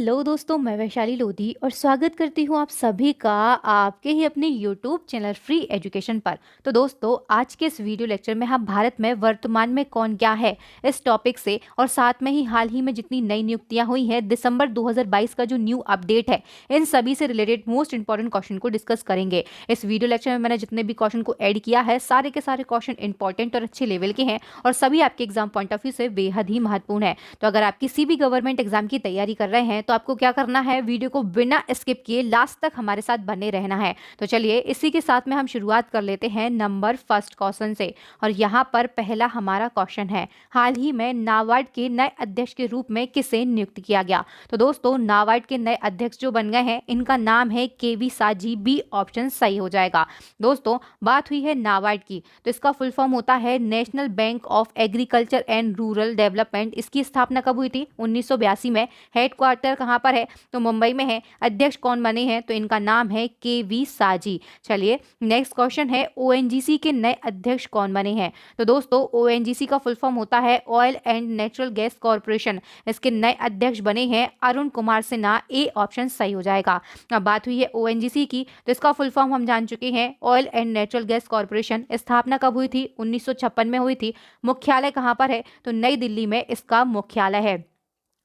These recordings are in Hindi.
हेलो दोस्तों, मैं वैशाली लोधी और स्वागत करती हूँ आप सभी का आपके ही अपने यूट्यूब चैनल फ्री एजुकेशन पर। तो दोस्तों, आज के इस वीडियो लेक्चर में हम भारत में वर्तमान में कौन क्या है इस टॉपिक से और साथ में ही हाल ही में जितनी नई नियुक्तियां हुई हैं दिसंबर 2022 का जो न्यू अपडेट है, इन सभी से रिलेटेड मोस्ट इंपॉर्टेंट क्वेश्चन को डिस्कस करेंगे। इस वीडियो लेक्चर में मैंने जितने भी क्वेश्चन को ऐड किया है सारे के सारे क्वेश्चन इंपॉर्टेंट और अच्छे लेवल के हैं और सभी आपके एग्जाम पॉइंट ऑफ व्यू से बेहद ही महत्वपूर्ण है। तो अगर आप किसी भी गवर्नमेंट एग्जाम की तैयारी कर रहे हैं तो आपको क्या करना है, वीडियो को बिना स्किप किए लास्ट तक हमारे साथ बने रहना है। तो चलिए इसी के साथ में हम शुरुआत कर लेते हैं नंबर फर्स्ट क्वेश्चन से। और यहाँ पर पहला हमारा क्वेश्चन है, हाल ही में नाबार्ड के नए अध्यक्ष के रूप में किसे नियुक्त किया गया। तो दोस्तों, नाबार्ड के नए अध्यक्ष जो बन गए हैं इनका नाम है केवी साजी। बी ऑप्शन सही हो जाएगा। दोस्तों, बात हुई है नाबार्ड की, तो इसका फुल फॉर्म होता है national bank of agriculture and rural development. इसकी स्थापना कब हुई थी? 1982 में। हेडक्वार्टर कहाँ पर है? तो मुंबई में है। अध्यक्ष कौन बने हैं? तो इनका नाम है केवी साजी। चलिए नेक्स्ट क्वेश्चन है, ओएनजीसी के नए अध्यक्ष कौन बने हैं। तो दोस्तों, ओएनजीसी का फुल फॉर्म होता है oil and natural gas corporation. इसके नए अध्यक्ष बने हैं अरुण कुमार सिन्हा। ए ऑप्शन सही हो जाएगा। अब बात हुई है ओएनजीसी की, तो इसका फुल फॉर्म हम जान चुके हैं, oil and natural gas corporation. स्थापना कब हुई थी? 1956 में हुई थी। मुख्यालय कहाँ पर है? तो नई दिल्ली में इसका मुख्यालय है।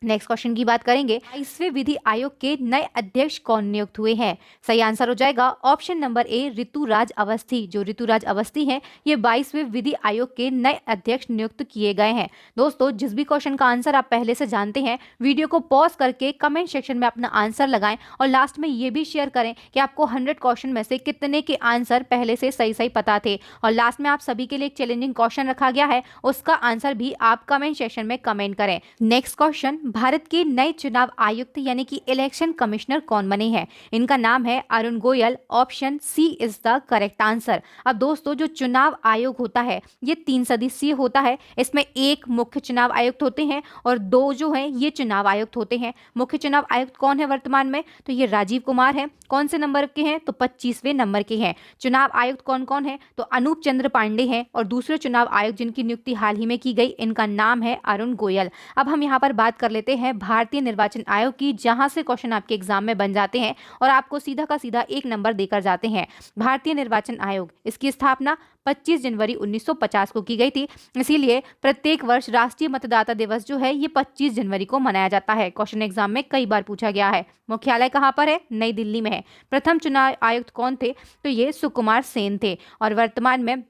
नेक्स्ट क्वेश्चन की बात करेंगे, 22वें विधि आयोग के नए अध्यक्ष कौन नियुक्त हुए हैं। सही आंसर हो जाएगा option number A, Rituraj Awasthi. जो ऋतुराज अवस्थी हैं ये 22वें विधि आयोग के नए अध्यक्ष नियुक्त किए गए हैं। दोस्तों, जिस भी क्वेश्चन का आंसर आप पहले से जानते हैं वीडियो को पॉज करके कमेंट सेक्शन में अपना आंसर लगाएं और लास्ट में ये भी शेयर करें कि आपको 100 क्वेश्चन में से कितने के आंसर पहले से सही सही पता थे। और लास्ट में आप सभी के लिए एक चैलेंजिंग क्वेश्चन रखा गया है, उसका आंसर भी आप कमेंट सेक्शन में कमेंट करें। नेक्स्ट क्वेश्चन, भारत के नए चुनाव आयुक्त यानी कि इलेक्शन कमिश्नर कौन बने हैं। इनका नाम है Arun Goyal. Option C is the correct answer. अब दोस्तों, जो चुनाव आयोग होता है ये 3 सदस्यीय होता है। इसमें एक मुख्य चुनाव आयुक्त होते हैं और 2 जो हैं ये चुनाव आयुक्त होते हैं। मुख्य चुनाव आयुक्त कौन है वर्तमान में? तो ये राजीव कुमार है। कौन से नंबर के हैं? तो 25वें नंबर के हैं। चुनाव आयुक्त कौन कौन है? तो अनूप चंद्र पांडे हैं और दूसरे चुनाव आयुक्त जिनकी नियुक्ति हाल ही में की गई इनका नाम है अरुण गोयल। अब हम यहाँ पर बात कर लेते हैं भारतीय निर्वाचन आयोग की, जहां से क्वेश्चन आपके एग्जाम में बन जाते हैं और आपको सीधा का सीधा 1 नंबर देकर जाते हैं। भारतीय निर्वाचन आयोग, इसकी स्थापना 25 जनवरी 1950 को की गई थी। इसीलिए प्रत्येक वर्ष राष्ट्रीय मतदाता दिवस जो है ये 25 जनवरी को मनाया जाता है। क्वेश्चन एग्जाम में कई बार पूछा गया है। मुख्यालय कहाँ पर है? नई दिल्ली में है। प्रथम चुनाव आयुक्त कौन थे? तो ये सुकुमार सेन थे। और वर्तमान में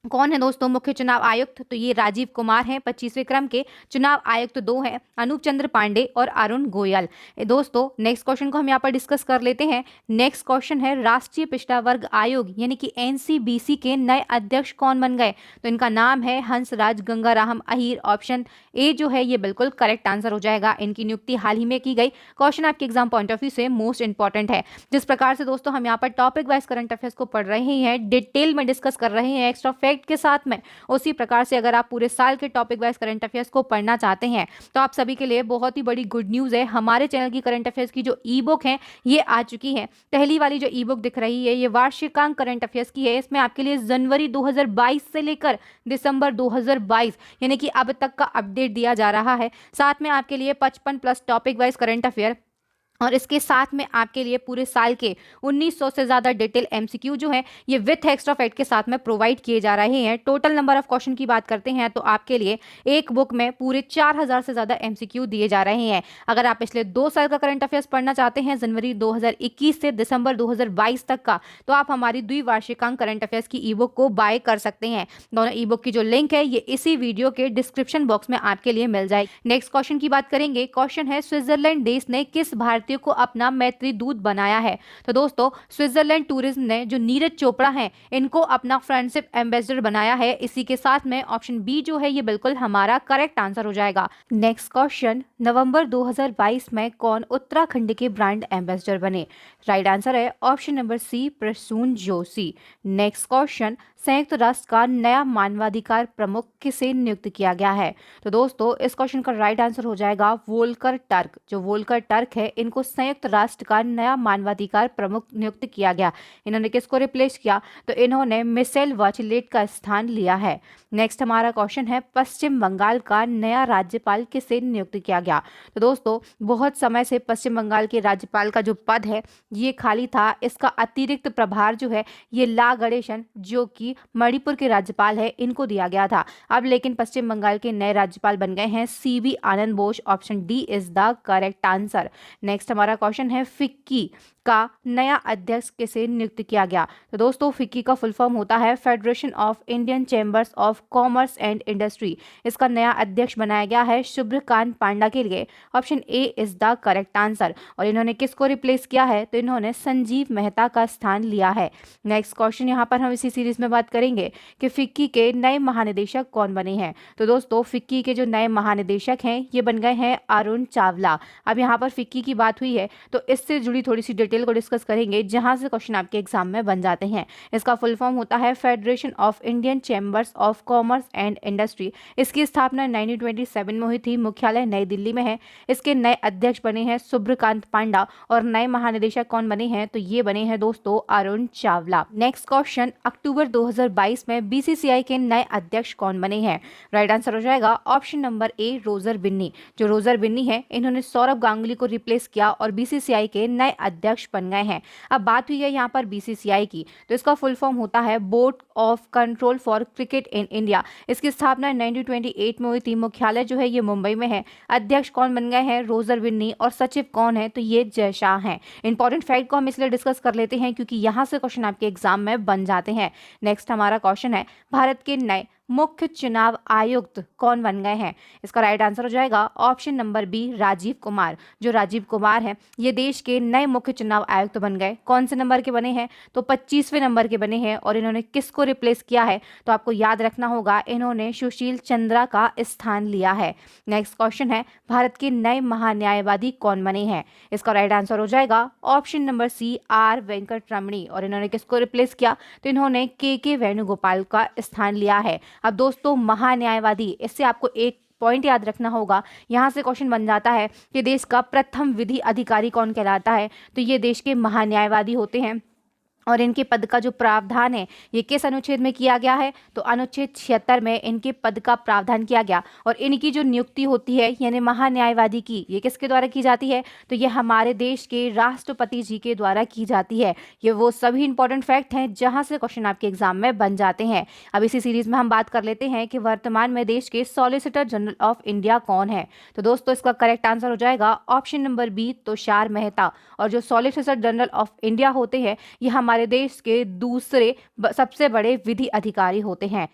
कौन है दोस्तों मुख्य चुनाव आयुक्त? तो ये राजीव कुमार हैं। 25वें क्रम के चुनाव आयुक्त 2 हैं, अनूप चंद्र पांडे और अरुण गोयल। दोस्तों, नेक्स्ट क्वेश्चन को हम यहाँ पर डिस्कस कर लेते हैं। नेक्स्ट क्वेश्चन है, राष्ट्रीय पिछड़ा वर्ग आयोग यानी कि एनसीबीसी के नए अध्यक्ष कौन बन गए। तो इनका नाम है हंसराज गंगाराम अहीर। ऑप्शन ए जो है ये बिल्कुल करेक्ट आंसर हो जाएगा। इनकी नियुक्ति हाल ही में की गई। क्वेश्चन आपके एग्जाम पॉइंट ऑफ व्यू से मोस्ट इंपॉर्टेंट है। जिस प्रकार से दोस्तों हम यहाँ पर टॉपिक वाइज करंट अफेयर्स को पढ़ रहे हैं, डिटेल में डिस्कस कर रहे हैं एक्स्ट्रा फैक्ट के साथ में, उसी प्रकार से अगर आप पूरे साल के टॉपिक वाइज करंट अफेयर्स को पढ़ना चाहते हैं तो आप सभी के लिए बहुत ही बड़ी गुड न्यूज़ है। हमारे चैनल की करंट अफेयर्स की जो ई बुक है ये आ चुकी है। पहली वाली जो ई बुक दिख रही है ये वार्षिकांक करंट अफेयर्स की है। इसमें आपके लिए जनवरी 2022 से लेकर दिसंबर 2022 यानी कि अब तक का अपडेट दिया जा रहा है। साथ में आपके लिए 55 plus topic wise current affair और इसके साथ में आपके लिए पूरे साल के 1900 से ज़्यादा डिटेल एमसीक्यू जो है ये विथ एक्स्ट्रा फैक्ट के साथ में प्रोवाइड किए जा रहे हैं। टोटल नंबर ऑफ क्वेश्चन की बात करते हैं तो आपके लिए एक बुक में पूरे 4000 से ज़्यादा एमसीक्यू दिए जा रहे हैं। अगर आप पिछले 2 साल का करंट अफेयर्स पढ़ना चाहते हैं जनवरी 2021 से दिसंबर 2022 तक का, तो आप हमारी द्विवार्षिकांक करंट अफेयर्स की ई बुक को बाय कर सकते हैं। दोनों ई बुक की जो लिंक है ये इसी वीडियो के डिस्क्रिप्शन बॉक्स में आपके लिए मिल जाएगी। नेक्स्ट क्वेश्चन की बात करेंगे। क्वेश्चन है, स्विट्जरलैंड देश ने किस भारतीय को अपना मैत्री दूत बनाया है। तो दोस्तों, स्विट्जरलैंड टूरिज्म ने जो नीरज चोपड़ा हैं इनको अपना फ्रेंडशिप एम्बेसडर बनाया है। इसी के साथ में ऑप्शन बी जो है ये बिल्कुल हमारा करेक्ट आंसर हो जाएगा। नेक्स्ट क्वेश्चन, नवंबर 2022 में कौन उत्तराखंड के ब्रांड एम्बेसडर बने। राइट आंसर है option number C, Prasoon Joshi. Next question, संयुक्त राष्ट्र का नया मानवाधिकार प्रमुख किसे नियुक्त किया गया है? तो दोस्तों इस क्वेश्चन का राइट आंसर हो जाएगा वोल्कर टर्क। जो वोल्कर टर्क है, इनको संयुक्त राष्ट्र का नया मानवाधिकार प्रमुख नियुक्त किया गया। इन्होंने किसको रिप्लेस किया? तो इन्होंने मिशेल बाचेलेट का स्थान लिया है। नेक्स्ट हमारा क्वेश्चन है, पश्चिम बंगाल का नया राज्यपाल किसे नियुक्त किया गया? तो दोस्तों बहुत समय से पश्चिम बंगाल के राज्यपाल का जो पद है ये खाली था। इसका अतिरिक्त प्रभार जो है ये ला गणेशन, जो कि मणिपुर के राज्यपाल है, इनको दिया गया था। अब लेकिन पश्चिम बंगाल के नए राज्यपाल बन गए हैं CB Anand Bose. Option D is the correct answer. Next हमारा क्वेश्चन है, फिक्की का नया अध्यक्ष किसे नियुक्त किया गया? तो दोस्तों फिक्की का फुल फॉर्म होता है federation of Indian chambers of commerce and industry. इसका नया अध्यक्ष बनाया गया है शुभ्रकांत पांडा के लिए। Option A is the correct answer. और इन्होंने किसको रिप्लेस किया है? तो इन्होंने संजीव मेहता का स्थान लिया है। नेक्स्ट क्वेश्चन यहाँ पर हम इसी सीरीज में बात करेंगे कि फिक्की के नए महानिदेशक कौन बने हैं। तो दोस्तों फिक्की के जो नए महानिदेशक हैं ये बन गए हैं अरुण चावला। अब यहाँ पर फिक्की की बात हुई है तो इससे जुड़ी थोड़ी सी डिटेल को डिस्कस करेंगे, जहां से क्वेश्चन आपके एग्जाम में बन जाते हैं। इसका फुल फॉर्म होता है federation of Indian chambers of commerce and industry. इसकी स्थापना 1927 में हुई थी। मुख्यालय नई दिल्ली में है। इसके नए अध्यक्ष बने हैं शुभ्रकांत पांडा और नए महानिदेशक कौन बने हैं? तो ये बने हैं दोस्तों अरुण चावला। नेक्स्ट क्वेश्चन, अक्टूबर 2022 में बीसीसीआई के नए अध्यक्ष कौन बने हैं? राइट आंसर हो जाएगा option number A Roger Binny. जो रोजर बिन्नी है इन्होंने सौरभ गांगुली को रिप्लेस किया और बीसीसीआई के नए अध्यक्ष बन गए हैं। अब बात हुई है यहाँ पर बीसीसीआई की, तो इसका फुल फॉर्म होता है board of control for cricket in India. इसकी स्थापना 1928 में हुई थी। मुख्यालय जो है ये मुंबई में है। अध्यक्ष कौन बन गए हैं? रोजर बिन्नी। और सचिव कौन है? तो ये जय शाह हैं। इंपॉर्टेंट फैक्ट को हम इसलिए डिस्कस कर लेते हैं क्योंकि यहाँ से क्वेश्चन आपके एग्जाम में बन जाते हैं। नेक्स्ट हमारा क्वेश्चन है, भारत के नए मुख्य चुनाव आयुक्त कौन बन गए हैं? इसका राइट आंसर हो जाएगा option number B Rajiv Kumar. जो राजीव कुमार हैं ये देश के नए मुख्य चुनाव आयुक्त बन गए। कौन से नंबर के बने हैं? तो 25वें नंबर के बने हैं। और इन्होंने किसको रिप्लेस किया है? तो आपको याद रखना होगा, इन्होंने सुशील चंद्रा का स्थान लिया है। नेक्स्ट क्वेश्चन है, भारत के नए महान्यायवादी कौन बने हैं? इसका राइट आंसर हो जाएगा option number C R Venkat Ramani. और इन्होंने किसको रिप्लेस किया? तो इन्होंने के वेणुगोपाल का स्थान लिया है। अब दोस्तों महान्यायवादी, इससे आपको एक पॉइंट याद रखना होगा। यहाँ से क्वेश्चन बन जाता है कि देश का प्रथम विधि अधिकारी कौन कहलाता है? तो ये देश के महान्यायवादी होते हैं। और इनके पद का जो प्रावधान है ये किस अनुच्छेद में किया गया है? तो अनुच्छेद 76 में इनके पद का प्रावधान किया गया। और इनकी जो नियुक्ति होती है यानी महान्यायवादी की, ये किसके द्वारा की जाती है? तो ये हमारे देश के राष्ट्रपति जी के द्वारा की जाती है। ये वो सभी इंपॉर्टेंट फैक्ट हैं जहां से क्वेश्चन आपके एग्जाम में बन जाते हैं। अब इसी सीरीज में हम बात कर लेते हैं कि वर्तमान में देश के सॉलिसिटर जनरल ऑफ इंडिया कौन है? तो दोस्तों इसका करेक्ट आंसर हो जाएगा option number B Tushar Mehta. और जो सॉलिसिटर जनरल ऑफ इंडिया होते हैं ये हमारे देश के दूसरे सबसे बड़े विधि अधिकारी होते हैं।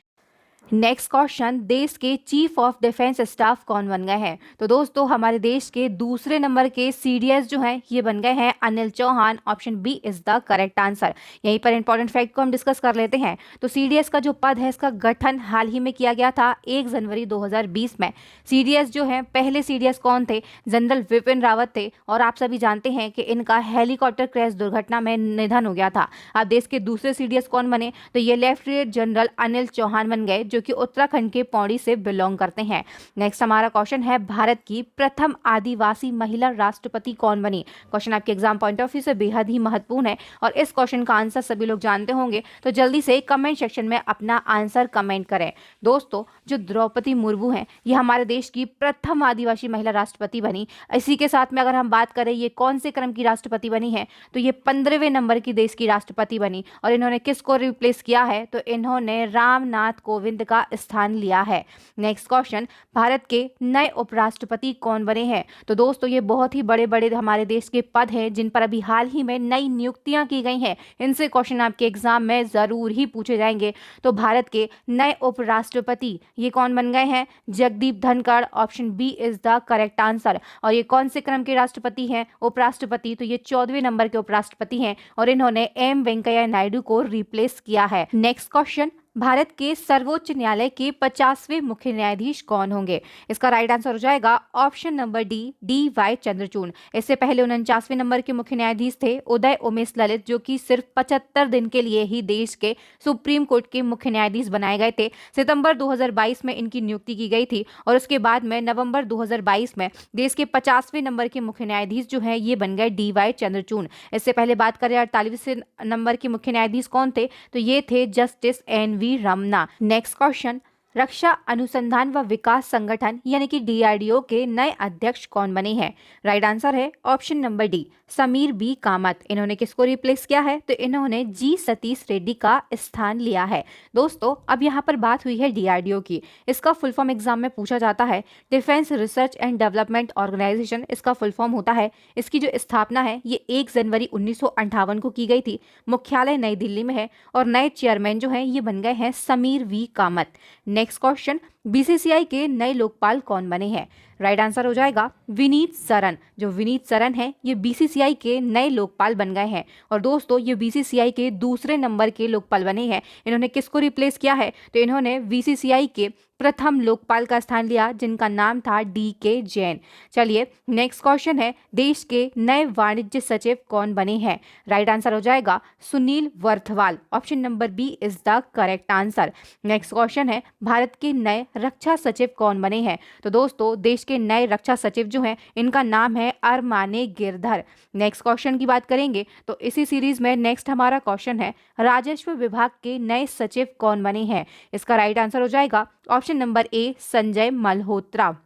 नेक्स्ट क्वेश्चन, देश के चीफ ऑफ डिफेंस स्टाफ कौन बन गए हैं? तो दोस्तों हमारे देश के दूसरे नंबर के सीडीएस जो हैं ये बन गए हैं Anil Chauhan. Option B is the correct answer. यहीं पर इंपॉर्टेंट फैक्ट को हम डिस्कस कर लेते हैं। तो सीडीएस का जो पद है इसका गठन हाल ही में किया गया था 1 जनवरी 2020 में। सीडीएस जो है, पहले सीडीएस कौन थे? जनरल विपिन रावत थे। और आप सभी जानते हैं कि इनका हेलीकॉप्टर क्रैश दुर्घटना में निधन हो गया था। अब देश के दूसरे सीडीएस कौन बने? तो ये लेफ्टिनेंट जनरल अनिल चौहान बन गए, जो कि उत्तराखंड के पौड़ी से बिलोंग करते हैं। नेक्स्ट हमारा क्वेश्चन है, भारत की प्रथम आदिवासी महिला राष्ट्रपति कौन बनी? क्वेश्चन आपके एग्जाम पॉइंट ऑफ व्यू से बेहद ही महत्वपूर्ण है और इस क्वेश्चन का आंसर सभी लोग जानते होंगे, तो जल्दी से कमेंट सेक्शन में अपना आंसर कमेंट करें। दोस्तों जो द्रौपदी मुर्मू है ये हमारे देश की प्रथम आदिवासी महिला राष्ट्रपति बनी। इसी के साथ में अगर हम बात करें ये कौन से क्रम की राष्ट्रपति बनी है, तो ये 15वें नंबर की देश की राष्ट्रपति बनी। और इन्होंने किसको रिप्लेस किया है? तो इन्होंने रामनाथ कोविंद का स्थान लिया है। नेक्स्ट क्वेश्चन, भारत के नए उपराष्ट्रपति कौन बने हैं? तो दोस्तों ये बहुत ही बड़े बड़े हमारे देश के पद हैं जिन पर अभी हाल ही में नई नियुक्तियां की गई हैं। इनसे क्वेश्चन आपके एग्जाम में जरूर ही पूछे जाएंगे। तो भारत के नए उपराष्ट्रपति ये कौन बन गए हैं? Jagdeep Dhankhar. Option B is the correct answer. और ये कौन से क्रम के राष्ट्रपति हैं? उपराष्ट्रपति। तो ये 14वें नंबर के उपराष्ट्रपति हैं और इन्होंने एम वेंकैया नायडू को रिप्लेस किया है। नेक्स्ट क्वेश्चन, भारत के सर्वोच्च न्यायालय के 50वें मुख्य न्यायाधीश कौन होंगे? इसका राइट आंसर हो जाएगा option number D Y Chandrachud. इससे पहले 49वें नंबर के मुख्य न्यायाधीश थे उदय उमेश ललित, जो कि सिर्फ 75 दिन के लिए ही देश के सुप्रीम कोर्ट के मुख्य न्यायाधीश बनाए गए थे। सितंबर 2022 में इनकी नियुक्ति की गई थी और उसके बाद में नवंबर 2022 में देश के 50वें नंबर के मुख्य न्यायाधीश जो है ये बन गए डी वाई चंद्रचूड़। इससे पहले बात करें 48वें नंबर के मुख्य न्यायाधीश कौन थे, तो ये थे justice N V Ramana. Next question, रक्षा अनुसंधान व विकास संगठन यानी कि डीआरडीओ के नए अध्यक्ष कौन बने हैं? राइट आंसर है option number D Sameer B Kamat. इन्होंने किसको रिप्लेस किया है, तो इन्होंने जी सतीश रेड्डी का स्थान लिया है। दोस्तों अब यहाँ पर बात हुई है डीआरडीओ की। इसका फुल फॉर्म एग्जाम में पूछा जाता है defence research and development organisation, इसका फुल फॉर्म होता है। इसकी जो स्थापना है ये 1 जनवरी 1958 को की गई थी। मुख्यालय नई दिल्ली में है और नए चेयरमैन जो है ये बन गए हैं Sameer V Kamat. Next question, BCCI के नए लोकपाल कौन बने हैं? राइट आंसर हो जाएगा विनीत सरन। जो विनीत सरन है ये बीसीसीआई के नए लोकपाल बन गए हैं। और दोस्तों ये बीसीसीआई के दूसरे नंबर के लोकपाल बने हैं। इन्होंने किसको रिप्लेस किया है, तो इन्होंने बीसीसीआई के प्रथम लोकपाल का स्थान लिया जिनका नाम था डी के जैन। चलिए नेक्स्ट क्वेश्चन है, देश के नए वाणिज्य सचिव कौन बने हैं? राइट आंसर हो जाएगा Sunil Barthwal. Option number B is the correct answer. Next question है, भारत के नए रक्षा सचिव कौन बने हैं? तो दोस्तों देश के नए रक्षा सचिव जो हैं इनका नाम है अरमाने गिरधर। नेक्स्ट क्वेश्चन की बात करेंगे तो इसी सीरीज में नेक्स्ट हमारा क्वेश्चन है, राजस्व विभाग के नए सचिव कौन बने हैं? इसका राइट आंसर हो जाएगा ऑप्शन नंबर ए संजय मल्होत्रा।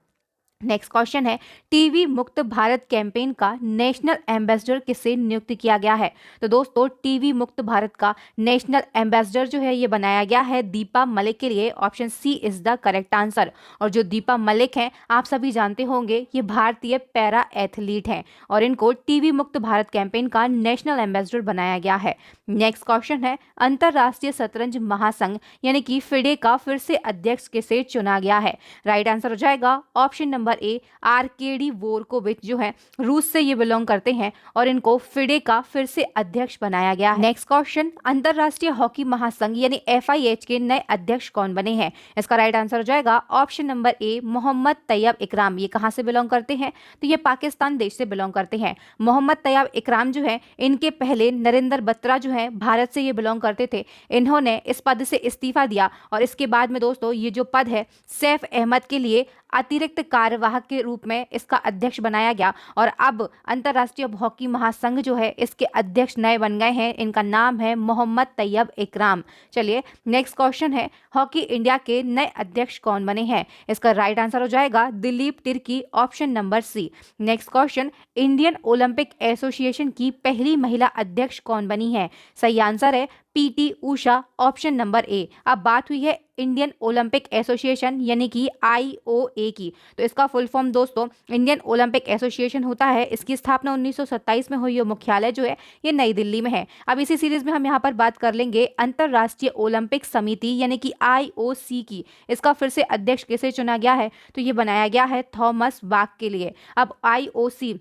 नेक्स्ट क्वेश्चन है, टीवी मुक्त भारत कैंपेन का नेशनल एम्बेसडर किसे नियुक्त किया गया है? तो दोस्तों टीवी मुक्त भारत का नेशनल एम्बेसडर जो है ये बनाया गया है दीपा मलिक के लिए। Option C is the correct answer. और जो दीपा मलिक हैं आप सभी जानते होंगे ये भारतीय पैरा एथलीट हैं और इनको टीवी मुक्त भारत कैंपेन का नेशनल एम्बेसडर बनाया गया है। नेक्स्ट क्वेश्चन है, अंतरराष्ट्रीय शतरंज महासंघ यानी कि फिडे का फिर से अध्यक्ष किसे चुना गया है? राइट आंसर हो जाएगा ऑप्शन नंबर ए आर्केडी वोरकोविच, जो है रूस से ये बिलोंग करते हैं और इनको फिडे का फिर से अध्यक्ष बनाया गया है। नेक्स्ट क्वेश्चन, अंतरराष्ट्रीय हॉकी महासंघ यानी एफआईएच के नए अध्यक्ष कौन बने हैं? इसका राइट आंसर हो जाएगा option number A Mohammad Tayyab Ikram. ये कहां से बिलोंग करते हैं, तो ये पाकिस्तान देश से बिलोंग करते हैं। मोहम्मद तैयब इकराम जो है इनके पहले नरेंद्र बत्रा जो है भारत से ये बिलोंग करते थे। इन्होंने इस पद से इस्तीफा दिया और इसके बाद में दोस्तों ये जो पद है सैफ अहमद के लिए अतिरिक्त कार्यवाहक के रूप में इसका अध्यक्ष बनाया गया और अब अंतरराष्ट्रीय हॉकी महासंघ जो है इसके अध्यक्ष नए बन गए हैं। इनका नाम है मोहम्मद तैयब इकराम। चलिए नेक्स्ट क्वेश्चन है, हॉकी इंडिया के नए अध्यक्ष कौन बने हैं? इसका राइट आंसर हो जाएगा Dilip Tirkey. Option number C. Next question, Indian Olympic Association की पहली महिला अध्यक्ष कौन बनी है? सही आंसर है पीटी उषा। ऑप्शन नंबर ए। अब बात हुई है इंडियन ओलंपिक एसोसिएशन यानी कि आईओए की, तो इसका फुल फॉर्म दोस्तों इंडियन ओलंपिक एसोसिएशन होता है। इसकी स्थापना 1927 में हुई और मुख्यालय जो है ये नई दिल्ली में है। अब इसी सीरीज में हम यहाँ पर बात कर लेंगे अंतरराष्ट्रीय ओलंपिक समिति यानी कि आईओसी की। इसका फिर से अध्यक्ष किसे चुना गया है, तो ये बनाया गया है थॉमस बाक के लिए। अब आईओसी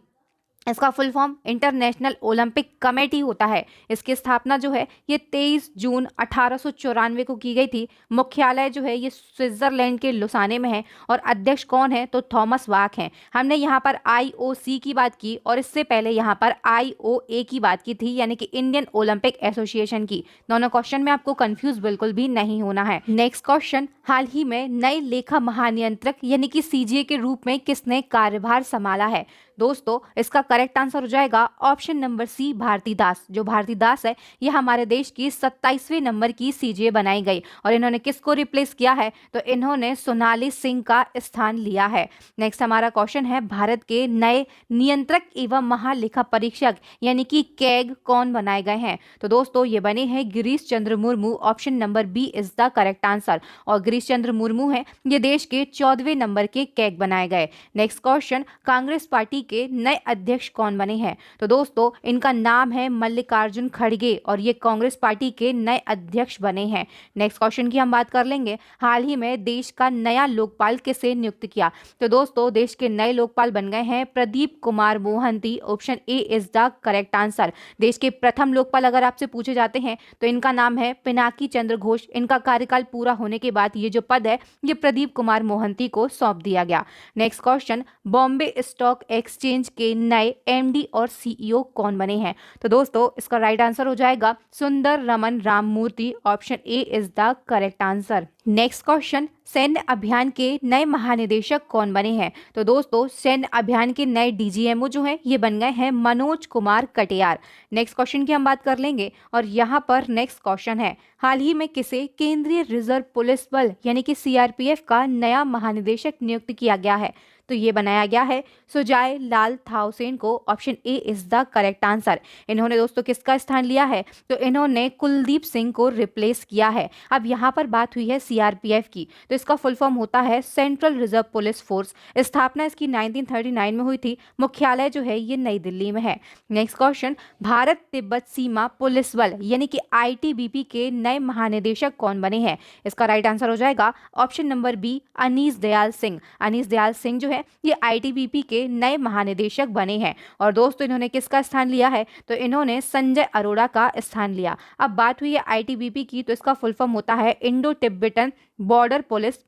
इसका full form international Olympic committee होता है। इसकी स्थापना जो है ये 23 जून 1894 को की गई थी। मुख्यालय जो है ये स्विट्जरलैंड के लुसाने में है और अध्यक्ष कौन है, तो थॉमस बाक हैं। हमने यहाँ पर आईओसी की बात की और इससे पहले यहाँ पर आईओए की बात की थी यानी कि इंडियन ओलंपिक एसोसिएशन की। दोनों क्वेश्चन में आपको कंफ्यूज बिल्कुल भी नहीं होना है। नेक्स्ट क्वेश्चन, हाल ही में नए लेखा महानियंत्रक यानी कि सीजीए के रूप में किसने कार्यभार संभाला है? दोस्तों इसका करेक्ट आंसर हो जाएगा ऑप्शन नंबर सी भारती दास। जो भारती दास है ये हमारे देश की 27वें नंबर की सीजीए बनाई गई और इन्होंने किसको रिप्लेस किया है, तो इन्होंने सोनाली सिंह का स्थान लिया है। नेक्स्ट हमारा क्वेश्चन है, भारत के नए नियंत्रक एवं महालेखा परीक्षक यानी कि कैग कौन बनाए गए हैं? तो दोस्तों ये बने हैं Girish Chandra Murmu. Option number B is the correct answer और गिरीश चंद्र मुर्मू है ये देश के 14वें नंबर के कैग बनाए गए। नेक्स्ट क्वेश्चन, कांग्रेस पार्टी के नए अध्यक्ष अध्यक्ष कौन बने हैं? तो दोस्तों इनका नाम है मल्लिकार्जुन खड़गे और ये कांग्रेस पार्टी के नए अध्यक्ष बने हैं। नेक्स्ट क्वेश्चन की हम बात कर लेंगे, हाल ही में देश का नया लोकपाल किसे नियुक्त किया? तो दोस्तों देश के नए लोकपाल बन गए हैं Pradeep Kumar Mohanty. Option A is the correct answer. देश के प्रथम लोकपाल अगर आपसे पूछे जाते हैं तो इनका नाम है पिनाकी चंद्र घोष। इनका कार्यकाल पूरा होने के बाद ये जो पद है ये प्रदीप कुमार मोहंती को सौंप दिया गया। Next question, Bombay stock exchange के नए एमडी और सीईओ कौन बने हैं? तो दोस्तों इसका राइट आंसर हो जाएगा Sundar Raman Ramamurthy. Option A is the correct answer. Next question, सैन्य अभियान के नए महानिदेशक कौन बने हैं? तो दोस्तों सैन्य अभियान के नए डीजीएमओ जो हैं ये बन गए हैं मनोज कुमार कटियार। नेक्स्ट क्वेश्चन की हम बात कर लेंगे और यहाँ पर नेक्स्ट क्वेश्चन है, हाल ही में किसे केंद्रीय रिजर्व पुलिस बल यानी कि सीआरपीएफ का नया महानिदेशक नियुक्त किया गया है? तो ये बनाया गया है सुजाय लाल थाउसेन को। Option A is the correct answer. इन्होंने दोस्तों किसका स्थान लिया है? तो इन्होंने कुलदीप सिंह को रिप्लेस किया है। अब यहाँ पर बात हुई है सीआरपीएफ की, तो इसका फुल फॉर्म होता है सेंट्रल रिजर्व पुलिस फोर्स। स्थापना इसकी 1939 में हुई थी। मुख्यालय जो है ये नई दिल्ली में है। नेक्स्ट क्वेश्चन, भारत तिब्बत सीमा पुलिस बल यानी कि आईटीबीपी के नए महानिदेशक कौन बने हैं? इसका राइट आंसर हो जाएगा option number B Anees Dayal Singh. Anees Dayal Singh जो है ये आईटीबीपी के नए महानिदेशक बने हैं। और दोस्तों इन्होंने किसका स्थान लिया है? तो इन्होंने संजय अरोड़ा का स्थान लिया। अब बात हुई है आईटीबीपी की, तो इसका फुल फॉर्म होता है इंडो तिब्बतन बॉर्डर पुलिस।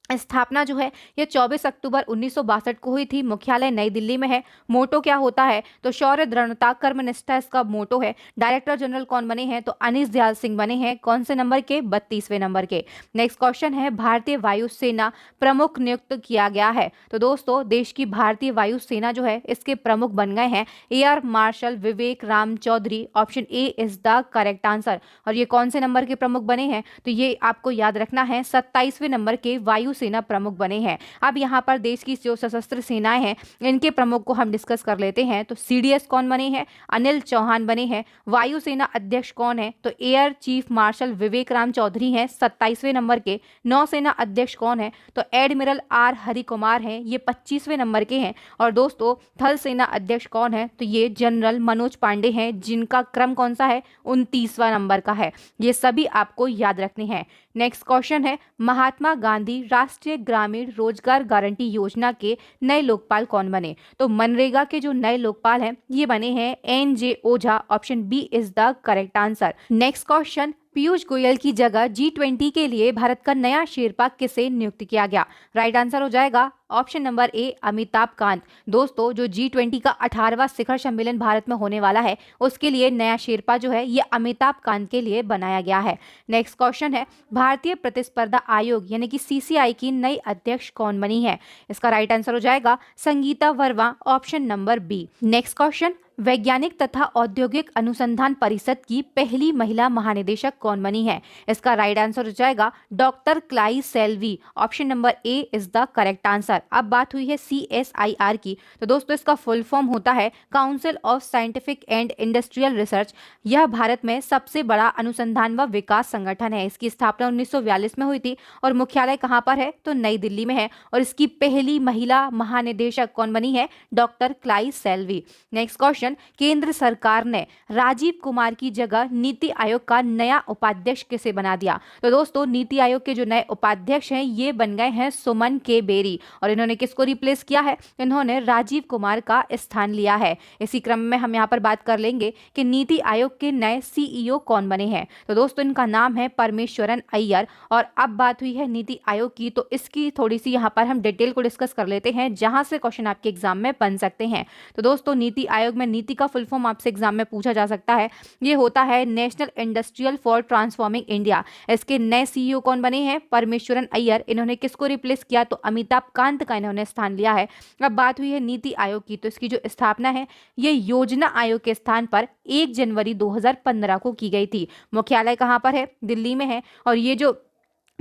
स्थापना जो है ये 24 अक्टूबर 1962 को हुई थी। मुख्यालय नई दिल्ली में है। मोटो क्या होता है? तो शौर्य, दृढ़ता, कर्मनिष्ठा इसका मोटो है। डायरेक्टर जनरल कौन बने हैं? तो अनीस दयाल सिंह बने हैं। कौन से नंबर के? 32वें नंबर के। नेक्स्ट क्वेश्चन है, भारतीय वायुसेना प्रमुख नियुक्त किया गया है? तो दोस्तों देश की भारतीय वायुसेना जो है इसके प्रमुख बन गए हैं air marshal Vivek Ram Chaudhari. Option A is the correct answer. और ये कौन से नंबर के प्रमुख बने हैं? तो ये आपको याद रखना है 27वें नंबर के वायु सेना प्रमुख बने हैं। अब यहाँ पर देश की जो सशस्त्र सेनाएं हैं इनके प्रमुख को हम डिस्कस कर लेते हैं। तो सीडीएस कौन बने हैं? अनिल चौहान बने हैं। वायुसेना अध्यक्ष कौन है? तो air chief marshal Vivek Ram Chaudhary हैं 27वें नंबर के। नौसेना अध्यक्ष कौन है? तो एडमिरल आर हरि कुमार हैं, ये 25वें नंबर के हैं। और दोस्तों थल सेना अध्यक्ष कौन है? तो ये जनरल मनोज पांडे हैं, जिनका क्रम कौन सा है? 29वां नंबर का है। ये सभी आपको याद रखने हैं। नेक्स्ट क्वेश्चन है, महात्मा गांधी राष्ट्रीय ग्रामीण रोजगार गारंटी योजना के नए लोकपाल कौन बने? तो मनरेगा के जो नए लोकपाल हैं ये बने हैं N J. Ojha. Option B is the correct answer. Next question, Piyush Goyal की जगह G20 के लिए भारत का नया शेरपा किसे नियुक्त किया गया? राइट आंसर हो जाएगा ऑप्शन नंबर ए अमिताभ कांत। दोस्तों जो G20 का 18वां शिखर सम्मेलन भारत में होने वाला है उसके लिए नया शेरपा जो है ये अमिताभ कांत के लिए बनाया गया है। नेक्स्ट क्वेश्चन है, भारतीय प्रतिस्पर्धा आयोग यानी कि CCI की नई अध्यक्ष कौन बनी है? इसका राइट आंसर हो जाएगा Sangeeta Verma. Option number B. Next question, वैज्ञानिक तथा औद्योगिक अनुसंधान परिषद की पहली महिला महानिदेशक कौन बनी है? इसका राइट आंसर हो जाएगा doctor Kalai Selvi. Option number A is the correct answer. अब बात हुई है CSIR की, तो दोस्तों इसका फुल फॉर्म होता है council of scientific and industrial research. यह भारत में सबसे बड़ा अनुसंधान व विकास संगठन है। इसकी स्थापना 1942 में हुई थी और मुख्यालय कहाँ पर है? तो नई दिल्ली में है। और इसकी पहली महिला महानिदेशक कौन बनी है? Doctor Kalai Selvi. Next question, केंद्र सरकार ने राजीव कुमार की जगह नीति आयोग का नया उपाध्यक्ष किसे बना दिया? तो दोस्तों नीति आयोग के जो नए उपाध्यक्ष हैं ये बन गए हैं सुमन के बेरी। और इन्होंने किसको रिप्लेस किया है? इन्होंने राजीव कुमार का स्थान लिया है। इसी क्रम में हम यहाँ पर बात कर लेंगे कि नीति आयोग के नए CEO कौन बने हैं। तो दोस्तों इनका नाम है परमेश्वरन अय्यर। और अब बात हुई है नीति आयोग की, तो इसकी थोड़ी सी यहाँ पर हम डिटेल को डिस्कस कर लेते हैं जहां से क्वेश्चन आपके एग्जाम में बन सकते हैं। तो दोस्तों नीति आयोग में नीति का फुल फॉर्म आपसे एग्जाम में पूछा जा सकता है। ये होता है national industrial for transforming India. इसके नए CEO कौन बने हैं? परमेश्वरन अय्यर। इन्होंने किसको रिप्लेस किया? तो अमिताभ कांत का इन्होंने स्थान लिया है। अब बात हुई है नीति आयोग की, तो इसकी जो स्थापना है ये योजना आयोग के स्थान पर 1 जनवरी 2015 को की गई थी। मुख्यालय कहाँ पर है? दिल्ली में है। और ये जो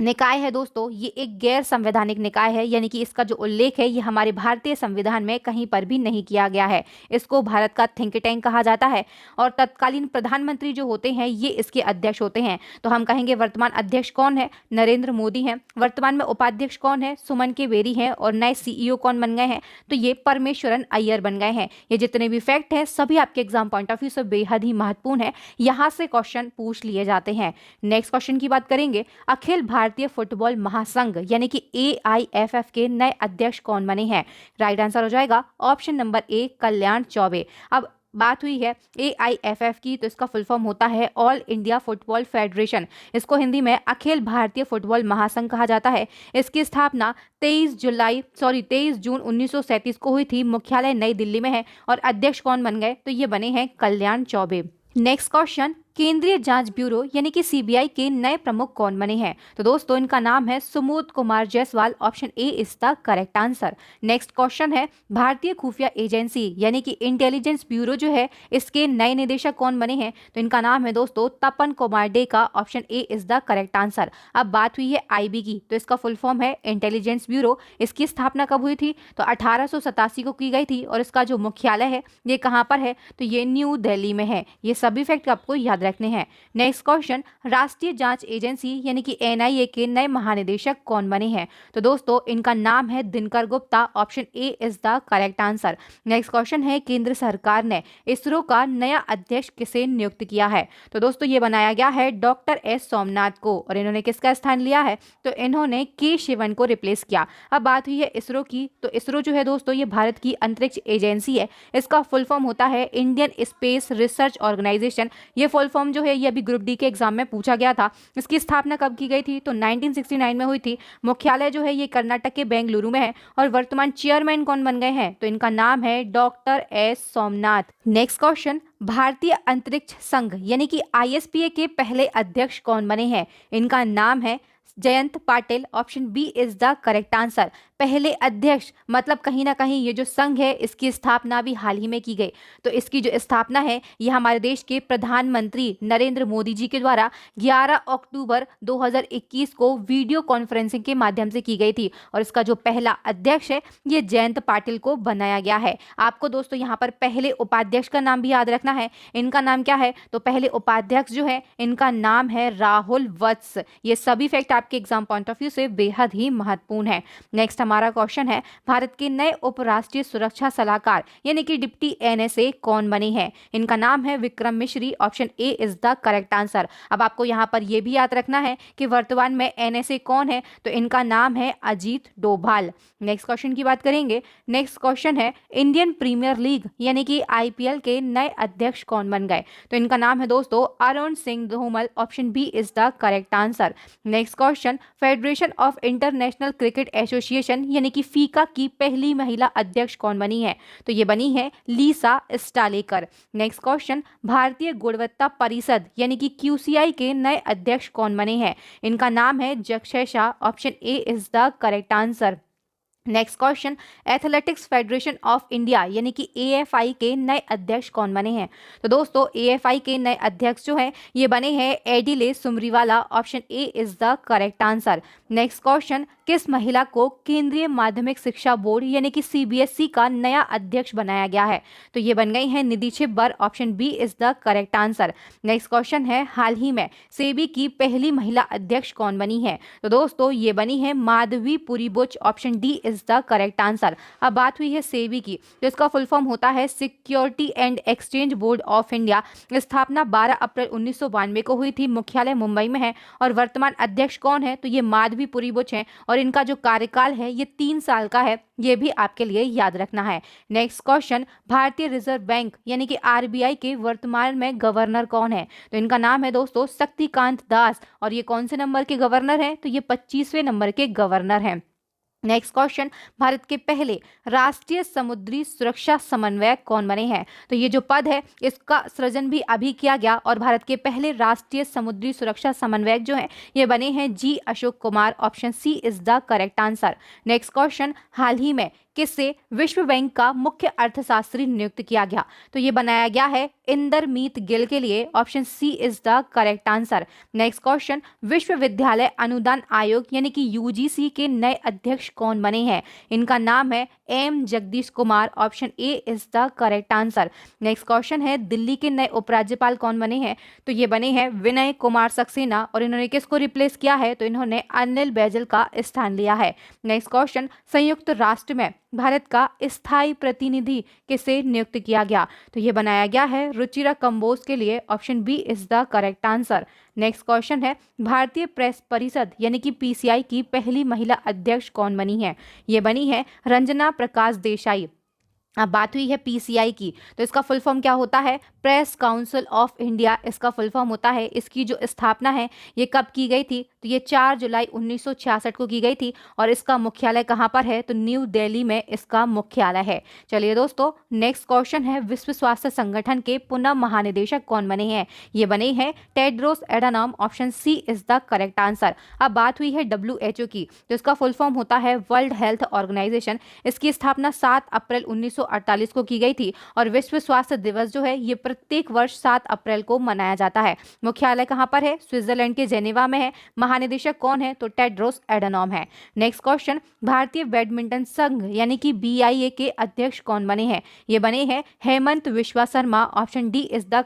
निकाय है दोस्तों, ये एक गैर संवैधानिक निकाय है, यानी कि इसका जो उल्लेख है ये हमारे भारतीय संविधान में कहीं पर भी नहीं किया गया है। इसको भारत का थिंक टैंक कहा जाता है और तत्कालीन प्रधानमंत्री जो होते हैं ये इसके अध्यक्ष होते हैं। तो हम कहेंगे वर्तमान अध्यक्ष कौन है? नरेंद्र मोदी हैं। वर्तमान में उपाध्यक्ष कौन है? सुमन के बेरी हैं। और नए CEO कौन बन गए हैं? तो ये परमेश्वरन अय्यर बन गए हैं। ये जितने भी फैक्ट हैं सभी आपके एग्जाम पॉइंट ऑफ व्यू से बेहद ही महत्वपूर्ण है, यहाँ से क्वेश्चन पूछ लिए जाते हैं। नेक्स्ट क्वेश्चन की बात करेंगे, अखिल भारतीय फुटबॉल महासंघ यानी कि AIFF के नए अध्यक्ष कौन बने हैं? राइट आंसर हो जाएगा ऑप्शन नंबर A, कल्याण चौबे। अब बात हुई है AIFF की, तो इसका फुल फॉर्म होता है ऑल इंडिया फुटबॉल फेडरेशन। इसको हिंदी में अखिल भारतीय फुटबॉल महासंघ कहा जाता है। इसकी स्थापना 23 जून 1937 को हुई थी। मुख्यालय नई दिल्ली में है। और अध्यक्ष कौन बन गए? तो ये बने हैं कल्याण चौबे। नेक्स्ट क्वेश्चन, केंद्रीय जांच ब्यूरो यानी कि CBI के नए प्रमुख कौन बने हैं? तो दोस्तों इनका नाम है Sumod Kumar Jaiswal. Option A is the correct answer. Next question है, भारतीय खुफिया एजेंसी यानी कि इंटेलिजेंस ब्यूरो जो है इसके नए निदेशक कौन बने हैं? तो इनका नाम है दोस्तों तपन कुमार डे का। Option A is the correct answer. अब बात हुई है IB की, तो इसका फुल फॉर्म है इंटेलिजेंस ब्यूरो। इसकी स्थापना कब हुई थी? तो 1887 को की गई थी। और इसका जो मुख्यालय है ये कहाँ पर है? तो ये न्यू दिल्ली में है। ये सभी फैक्ट आपको याद रखने हैं। नेक्स्ट क्वेश्चन, राष्ट्रीय जांच एजेंसी यानी कि NIA के नए महानिदेशक कौन बने हैं? तो दोस्तों इनका नाम है Dinkar Gupta. Option A is the correct answer. Next question है, केंद्र सरकार ने इसरो का नया अध्यक्ष किसे नियुक्त किया है? तो दोस्तों ये बनाया गया है डॉक्टर S सोमनाथ को। और इन्होंने किसका स्थान लिया है? तो इन्होंने K शिवन को रिप्लेस किया। अब बात हुई है इसरो की, तो इसरो जो है दोस्तों ये भारत की अंतरिक्ष एजेंसी है। इसका फुल फॉर्म होता है इंडियन स्पेस रिसर्च ऑर्गेनाइजेशन। ये फुल फॉर्म जो है ये अभी ग्रुप D के एग्जाम में पूछा गया था। इसकी स्थापना कब की गई थी? तो 1969 में हुई थी। मुख्यालय जो है ये कर्नाटक के बेंगलुरु में है। और वर्तमान चेयरमैन कौन बन गए हैं? तो इनका नाम है doctor S Somnath. Next question, भारतीय अंतरिक्ष संघ यानी कि ISPA के पहले अध्यक्ष कौन बने हैं? इनका नाम है Jayant Patil. Option B is the correct answer. पहले अध्यक्ष मतलब कहीं ना कहीं ये जो संघ है इसकी स्थापना भी हाल ही में की गई। तो इसकी जो स्थापना है ये हमारे देश के प्रधानमंत्री नरेंद्र मोदी जी के द्वारा 11 अक्टूबर 2021 को वीडियो कॉन्फ्रेंसिंग के माध्यम से की गई थी। और इसका जो पहला अध्यक्ष है ये जयंत पाटिल को बनाया गया है। आपको दोस्तों यहाँ पर पहले उपाध्यक्ष का नाम भी याद रखना है। इनका नाम क्या है? तो पहले उपाध्यक्ष जो है इनका नाम है राहुल वत्स। ये सभी फैक्ट आपके एग्जाम पॉइंट ऑफ व्यू से बेहद ही महत्वपूर्ण है। नेक्स्ट हमारा क्वेश्चन है, भारत के नए उपराष्ट्रीय सुरक्षा सलाहकार यानी कि डिप्टी NSA कौन बने हैं? इनका नाम है विक्रम मिश्री। Option A is the correct answer. अब आपको यहाँ पर यह भी याद रखना है कि वर्तमान में NSA कौन है? तो इनका नाम है अजीत डोभाल। नेक्स्ट क्वेश्चन की बात करेंगे। नेक्स्ट क्वेश्चन है, इंडियन प्रीमियर लीग यानी कि IPL के नए अध्यक्ष कौन बन गए? तो इनका नाम है दोस्तों Arun Singh Dhumal. Option B is the correct answer. Next question, federation of international cricket association यानी कि फीका की पहली महिला अध्यक्ष कौन बनी है? तो ये बनी है लीसा स्टालेकर। नेक्स्ट क्वेश्चन, भारतीय गुणवत्ता परिषद यानी कि QCI के नए अध्यक्ष कौन बने हैं? इनका नाम है Jakshay Shah. Option A is the correct answer. Next question, athletics federation of India यानी कि AFI के नए अध्यक्ष कौन बने हैं? तो दोस्तों AFI के नए अध्यक्ष जो हैं ये बने हैं Adille Sumariwala. Option A is the correct answer. Next question, किस महिला को केंद्रीय माध्यमिक शिक्षा बोर्ड यानी कि CBSE का नया अध्यक्ष बनाया गया है? तो ये बन गई है Nidhi Chhibber. Option B is the correct answer. Next question है, हाल ही में सेबी की पहली महिला अध्यक्ष कौन बनी है? तो दोस्तों ये बनी है Madhabi Puri Buch. Option D is the correct answer. अब बात हुई है सेबी की, तो इसका फुल फॉर्म होता है security and exchange board of India. स्थापना 12 अप्रैल 1992 को हुई थी। मुख्यालय मुंबई में है। और वर्तमान अध्यक्ष कौन है? तो ये माधवी पुरी बुच हैं। और इनका जो कार्यकाल है ये 3 साल का है। ये भी आपके लिए याद रखना है। नेक्स्ट क्वेश्चन, भारतीय रिजर्व बैंक यानी कि RBI के वर्तमान में गवर्नर कौन है? तो इनका नाम है दोस्तों शक्तिकांत दास। और ये कौन से नंबर के गवर्नर हैं? तो ये 25वें नंबर के गवर्नर हैं। नेक्स्ट क्वेश्चन, भारत के पहले राष्ट्रीय समुद्री सुरक्षा समन्वयक कौन बने हैं? तो ये जो पद है इसका सृजन भी अभी किया गया और भारत के पहले राष्ट्रीय समुद्री सुरक्षा समन्वयक जो हैं ये बने हैं जी Ashok Kumar. Option C is the correct answer. Next question, हाल ही में किसे विश्व बैंक का मुख्य अर्थशास्त्री नियुक्त किया गया? तो ये बनाया गया है इंदरमीत गिल के लिए। Option C is the correct answer. Next question, विश्वविद्यालय अनुदान आयोग यानी कि यूजीसी के नए अध्यक्ष कौन बने हैं? इनका नाम है M Jagadesh Kumar. Option A is the correct answer. Next question है, दिल्ली के नए उपराज्यपाल कौन बने हैं? तो ये बने हैं विनय कुमार सक्सेना और इन्होंने किसको रिप्लेस किया है? तो इन्होंने अनिल बैजल का स्थान लिया है। नेक्स्ट क्वेश्चन, संयुक्त राष्ट्र में भारत का स्थायी प्रतिनिधि किसे नियुक्त किया गया? तो ये बनाया गया है रुचिरा कंबोज के लिए। Option B is the correct answer. Next question है, भारतीय प्रेस परिषद यानी कि पीसीआई की पहली महिला अध्यक्ष कौन बनी है? ये बनी है रंजना प्रकाश देसाई। अब बात हुई है पीसीआई की, तो इसका फुल फॉर्म क्या होता है? प्रेस काउंसिल ऑफ इंडिया इसका फुल फॉर्म होता है। इसकी जो स्थापना है ये कब की गई थी? तो ये 4 जुलाई 1966 को की गई थी और इसका मुख्यालय कहाँ पर है? तो न्यू दिल्ली में इसका मुख्यालय है। चलिए दोस्तों, नेक्स्ट क्वेश्चन है, विश्व स्वास्थ्य संगठन के पुनः महानिदेशक कौन बने हैं? ये बने हैं Tedros Adhanom. Option C is the correct answer. अब बात हुई है WHO की, तो इसका फुल फॉर्म होता है वर्ल्ड हेल्थ ऑर्गेनाइजेशन। इसकी स्थापना 7 अप्रैल 1948 को की गई थी और विश्व स्वास्थ्य दिवस जो है ये प्रत्येक वर्ष 7 अप्रैल को मनाया जाता है। मुख्यालय कहाँ पर है? स्विट्जरलैंड के जेनेवा में है। महानिदेशक कौन है? तो टेड्रोस एडानॉम है। नेक्स्ट क्वेश्चन, भारतीय बैडमिंटन संघ यानी कि BIA के अध्यक्ष कौन बने हैं? ये बने हैं हेमंत विश्वा Sharma. Option D is the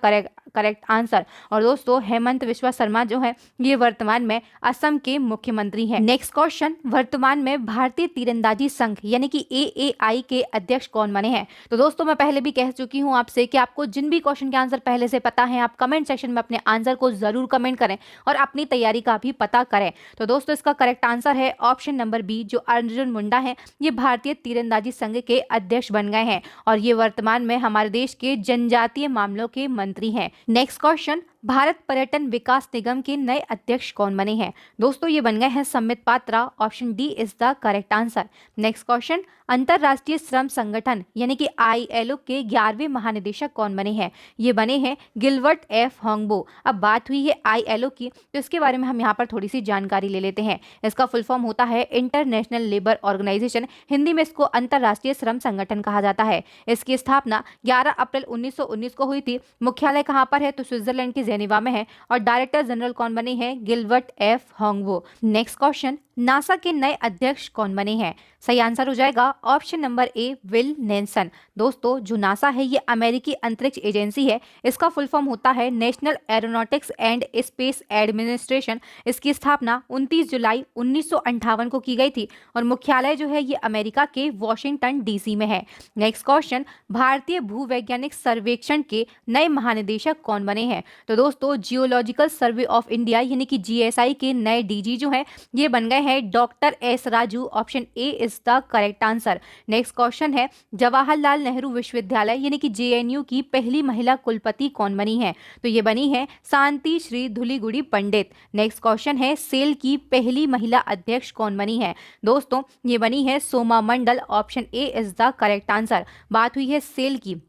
correct answer. और दोस्तों, हेमंत विश्वा शर्मा जो है ये वर्तमान में असम के मुख्यमंत्री हैं। नेक्स्ट क्वेश्चन, वर्तमान में भारतीय तीरंदाजी संघ यानी कि AAI के अध्यक्ष कौन बने हैं? तो दोस्तों, मैं पहले भी कह चुकी हूं आपसे कि आपको जिन भी क्वेश्चन के आंसर पहले से पता है आप कमेंट सेक्शन में अपने आंसर को जरूर कमेंट करें और अपनी तैयारी का भी पता करें। तो दोस्तों, इसका करेक्ट आंसर है ऑप्शन नंबर बी, जो अर्जुन मुंडा है ये भारतीय तीरंदाजी संघ के अध्यक्ष बन गए हैं और ये वर्तमान में हमारे देश के जनजातीय मामलों के मंत्री हैं। नेक्स्ट क्वेश्चन, भारत पर्यटन विकास निगम के नए अध्यक्ष कौन बने हैं? दोस्तों, ये बन गए हैं Sambit Patra. Option D is the correct answer. Next question, अंतरराष्ट्रीय श्रम संगठन यानी कि ILO के 11वें महानिदेशक कौन बने हैं? ये बने हैं गिलबर्ट F होंगबो। अब बात हुई है ILO की, तो इसके बारे में हम यहाँ पर थोड़ी सी जानकारी ले लेते हैं। इसका फुल फॉर्म होता है इंटरनेशनल लेबर ऑर्गेनाइजेशन। हिंदी में इसको अंतरराष्ट्रीय श्रम संगठन कहा जाता है। इसकी स्थापना 11 अप्रैल 1919 को हुई थी। मुख्यालय कहाँ पर है? तो स्विट्जरलैंड के जेनेवा में है और डायरेक्टर जनरल कौन बने हैं? Gilbert F Houngbo. Next question, NASA के नए अध्यक्ष कौन बने हैं? सही आंसर हो जाएगा option number A, will Nelson. दोस्तों, जो नासा है ये अमेरिकी अंतरिक्ष एजेंसी है। इसका फुल फॉर्म होता है national aeronautics and space administration. इसकी स्थापना 29 जुलाई 1958 को की गई थी और मुख्यालय जो है ये अमेरिका के वॉशिंगटन DC में है। नेक्स्ट क्वेश्चन, भारतीय भूवैज्ञानिक सर्वेक्षण के नए महानिदेशक कौन बने हैं? तो दोस्तों, जियोलॉजिकल सर्वे ऑफ इंडिया यानी कि GSI के नए DG जो है ये बन गए हैं doctor S Raju. Option A is the correct answer. Next question है, जवाहरलाल नेहरू विश्वविद्यालय यानी कि JNU की पहली महिला कुलपति कौन बनी है? तो ये बनी है शांति श्री धुलीगुड़ी पंडित। नेक्स्ट क्वेश्चन है, सेल की पहली महिला अध्यक्ष कौन बनी है? दोस्तों, ये बनी है Soma Mandal. Option A is the correct answer. बात हुई है सेल की,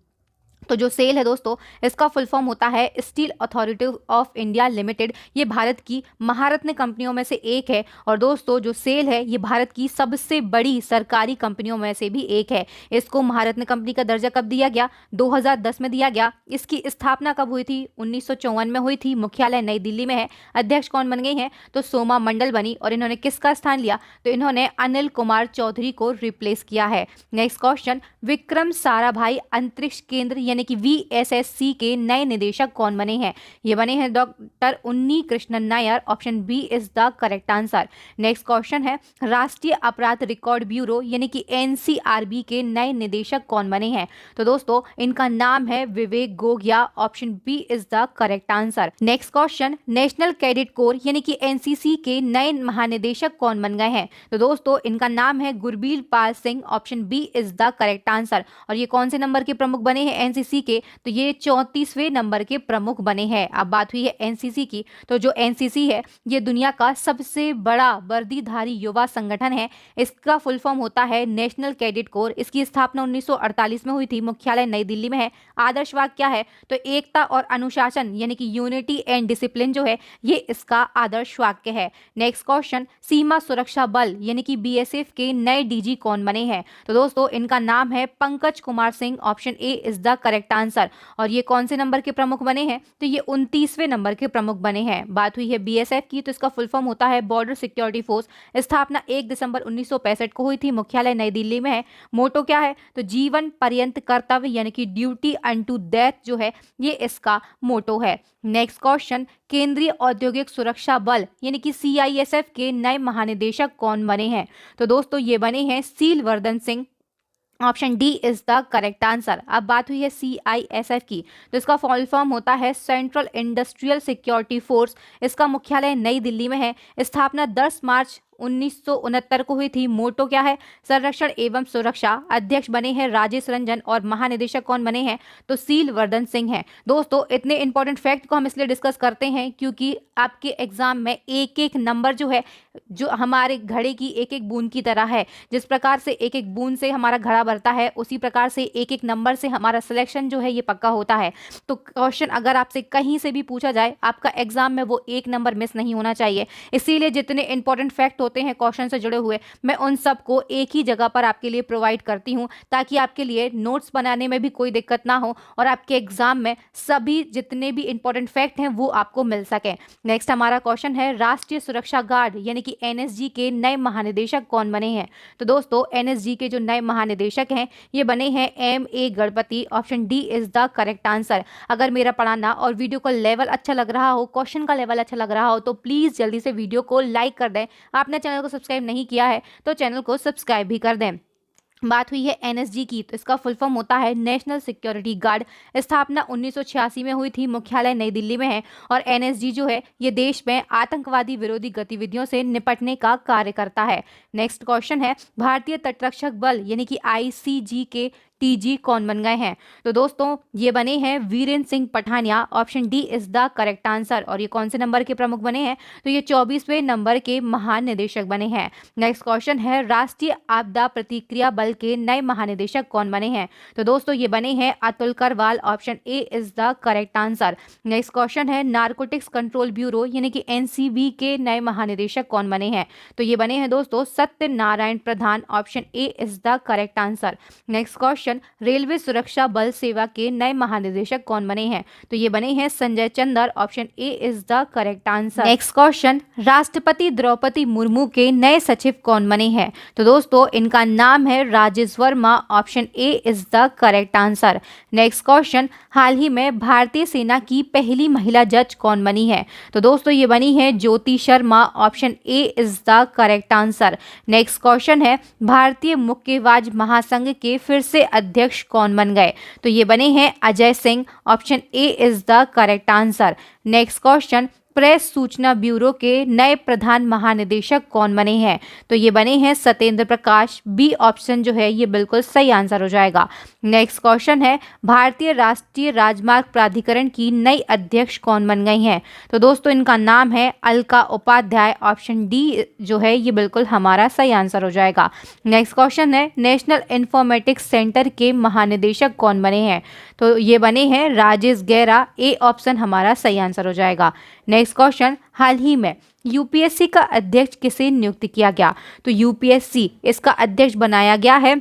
तो जो सेल है दोस्तों इसका फुल फॉर्म होता है steel authority of India limited. ये भारत की महारत्न कंपनियों में से एक है और दोस्तों जो सेल है ये भारत की सबसे बड़ी सरकारी कंपनियों में से भी एक है। इसको महारत्न कंपनी का दर्जा कब दिया गया? 2010 में दिया गया। इसकी स्थापना कब हुई थी? 1954 में हुई थी। मुख्यालय नई दिल्ली में है। अध्यक्ष कौन बन गई हैं? तो सोमा मंडल बनी और इन्होंने किसका स्थान लिया? तो इन्होंने अनिल कुमार चौधरी को रिप्लेस किया है। नेक्स्ट क्वेश्चन, विक्रम साराभाई अंतरिक्ष केंद्र यानी कि VSSC के नए निदेशक कौन बने हैं? ये बने हैं doctor Unni Krishnan Nair. Option B is the correct answer. Next question है, राष्ट्रीय अपराध रिकॉर्ड ब्यूरो यानी कि NCRB के नए निदेशक कौन बने हैं? तो दोस्तों इनका नाम है Vivek Gogia. Option B is the correct answer. Next question, national cadet corps यानी कि NCC के नए महानिदेशक कौन बन गए हैं? तो दोस्तों इनका नाम है Gurbir Pal Singh. Option B is the correct answer. और ये कौन से नंबर के प्रमुख बने हैं NCC एनसीसी के, तो ये 34वें नंबर के प्रमुख बने हैं। अब बात हुई है एनसीसी की, तो जो एनसीसी है ये दुनिया का सबसे बड़ा वर्दीधारी युवा संगठन है। इसका फुल फॉर्म होता है नेशनल कैडेट कोर। इसकी स्थापना 1948 में हुई थी। मुख्यालय नई दिल्ली में है। आदर्श वाक्य क्या है? तो एकता और अनुशासन यानी कि यूनिटी एंड डिसिप्लिन जो है ये इसका आदर्श वाक्य है। नेक्स्ट क्वेश्चन, सीमा सुरक्षा बल यानी कि बीएसएफ के नए डीजी कौन बने हैं? तो दोस्तों इनका नाम है Pankaj Kumar Singh. Option A is the correct answer. और ये कौन से नंबर के प्रमुख बने हैं? तो ये 29वें नंबर के प्रमुख बने हैं। बात हुई है बीएसएफ की, तो इसका फुल फॉर्म होता है बॉर्डर सिक्योरिटी फोर्स। स्थापना 1 दिसंबर 1965 को हुई थी। मुख्यालय नई दिल्ली में है। मोटो क्या है? तो जीवन पर्यंत कर्तव्य यानी कि ड्यूटी अनटू डेथ जो है ये इसका मोटो है। नेक्स्ट क्वेश्चन, केंद्रीय औद्योगिक सुरक्षा बल यानी कि सीआईएसएफ के नए महानिदेशक कौन बने हैं? तो दोस्तों ये बने हैं Sheelvardhan Singh. Option D is the correct answer. अब बात हुई है सीआईएसएफ की, तो इसका फुल फॉर्म होता है सेंट्रल इंडस्ट्रियल सिक्योरिटी फोर्स। इसका मुख्यालय नई दिल्ली में है। स्थापना 10 मार्च 1969 को हुई थी। मोटो क्या है? संरक्षण एवं सुरक्षा। अध्यक्ष बने हैं राजेश रंजन और महानिदेशक कौन बने हैं? तो सीलवर्धन सिंह हैं। दोस्तों इतने इंपॉर्टेंट फैक्ट को हम इसलिए डिस्कस करते हैं क्योंकि आपके एग्जाम में एक एक नंबर जो है जो हमारे घड़े की एक एक बूंद की तरह है। जिस प्रकार से एक एक बूंद से हमारा घड़ा भरता है उसी प्रकार से एक एक नंबर से हमारा सिलेक्शन जो है ये पक्का होता है। तो क्वेश्चन अगर आपसे कहीं से भी पूछा जाए आपका एग्जाम में वो एक नंबर मिस नहीं होना चाहिए। इसीलिए जितने इंपॉर्टेंट फैक्ट होते हैं क्वेश्चन से जुड़े हुए मैं उन सबको एक ही जगह पर आपके लिए प्रोवाइड करती हूं ताकि आपके लिए नोट्स बनाने में भी कोई दिक्कत ना हो और आपके एग्जाम में सभी जितने भी इंपॉर्टेंट फैक्ट हैं वो आपको मिल सके। नेक्स्ट हमारा क्वेश्चन है राष्ट्रीय सुरक्षा गार्ड यानी कि एनएसजी के नए महानिदेशक कौन बने हैं? तो दोस्तों एनएसजी के जो नए महानिदेशक हैं ये बने हैं M A. Ganapathy. Option D is the correct answer. अगर मेरा पढ़ाना और वीडियो का लेवल अच्छा लग रहा हो, क्वेश्चन का लेवल अच्छा लग रहा हो तो प्लीज जल्दी से वीडियो को लाइक कर दें। आपने चैनल को सब्सक्राइब नहीं किया है तो चैनल को सब्सक्राइब भी कर दें। बात हुई है एनएसजी की, तो इसका फुल फॉर्म होता है नेशनल सिक्योरिटी गार्ड। स्थापना 1986 में हुई थी। मुख्यालय नई दिल्ली में है। और एनएसजी जो है ये देश में आतंकवादी विरोधी गतिविधियों से निपटने का कार्य करता है। नेक्स्ट क्वेश्चन है भारतीय तटरक्षक बल यानी कि आईसीजी के टीजी कौन बन गए हैं? तो दोस्तों ये बने हैं Virender Singh Pathania. Option D is the correct answer. और ये कौन से नंबर के प्रमुख बने हैं? तो ये 24वें नंबर के महानिदेशक बने हैं। नेक्स्ट क्वेश्चन है राष्ट्रीय आपदा प्रतिक्रिया बल के नए महानिदेशक कौन बने हैं? तो दोस्तों ये बने हैं Atul Karwal. Option A is the correct answer. Next question है नारकोटिक्स कंट्रोल ब्यूरो यानी कि एनसीबी के नए महानिदेशक कौन बने हैं? तो ये बने हैं दोस्तों Satyanarayan Pradhan. Option A is the correct answer. Next question railway सुरक्षा बल सेवा के नए महानिदेशक कौन बने हैं? तो ये बने हैं Sanjay Chander. Option A is the correct answer. Next question राष्ट्रपति द्रौपदी मुर्मू के नए सचिव कौन बने हैं? तो दोस्तों इनका नाम है Rajesh Verma. Option A is the correct answer. Next question हाल ही में भारतीय सेना की पहली महिला जज कौन बनी है? तो दोस्तों ये बनी है Jyoti Sharma. Option A is the correct answer. Next question है भारतीय मुक्केबाज महासंघ के फिर से अध्यक्ष कौन बन गए? तो ये बने हैं Ajay Singh. Option A is the correct answer. Next question press सूचना ब्यूरो के नए प्रधान महानिदेशक कौन बने हैं? तो ये बने हैं सत्येंद्र प्रकाश। बी ऑप्शन जो है ये बिल्कुल सही आंसर हो जाएगा। नेक्स्ट क्वेश्चन है भारतीय राष्ट्रीय राजमार्ग प्राधिकरण की नई अध्यक्ष कौन बन गई हैं? तो दोस्तों इनका नाम है अलका उपाध्याय। ऑप्शन डी जो है ये बिल्कुल हमारा सही आंसर हो जाएगा। नेक्स्ट क्वेश्चन है नेशनल इंफॉर्मेटिक्स सेंटर के महानिदेशक कौन बने हैं? तो ये बने हैं राजेश गैरा। ए ऑप्शन हमारा सही आंसर हो जाएगा। नेक्स्ट क्वेश्चन हाल ही में यूपीएससी का अध्यक्ष किसे नियुक्त किया गया? तो यूपीएससी इसका अध्यक्ष बनाया गया है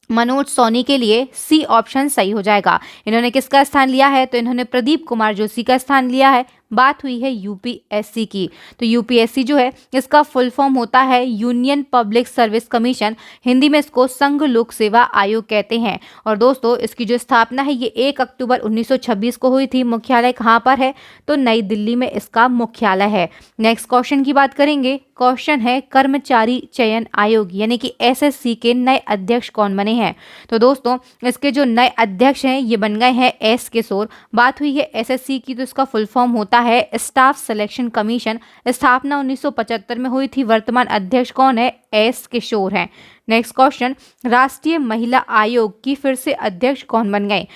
मनोज सोनी के लिए। सी ऑप्शन सही हो जाएगा। इन्होंने किसका स्थान लिया है? तो इन्होंने प्रदीप कुमार जोशी का स्थान लिया है। बात हुई है यूपीएससी की, तो यूपीएससी जो है इसका फुल फॉर्म होता है union public service commission. Hindi में इसको संघ लोक सेवा आयोग कहते हैं। और दोस्तों इसकी जो स्थापना है ये 1 अक्टूबर 1926 को हुई थी। मुख्यालय कहाँ पर है? तो नई दिल्ली में इसका मुख्यालय है। नेक्स्ट क्वेश्चन की बात करेंगे। क्वेश्चन है कर्मचारी चयन आयोग यानी कि एसएससी के नए अध्यक्ष कौन बने हैं? तो दोस्तों इसके जो नए अध्यक्ष हैं ये बन गए हैं एस किशोर। बात हुई है एसएससी की, तो इसका फुल फॉर्म होता है स्टाफ सिलेक्शन कमीशन। स्थापना 1975 में हुई थी। वर्तमान अध्यक्ष कौन है? एस किशोर हैं। नेक्स्ट क्वेश्चन राष्ट्रीय महिला आयोग की फिर से अध्यक्ष कौन बन गए?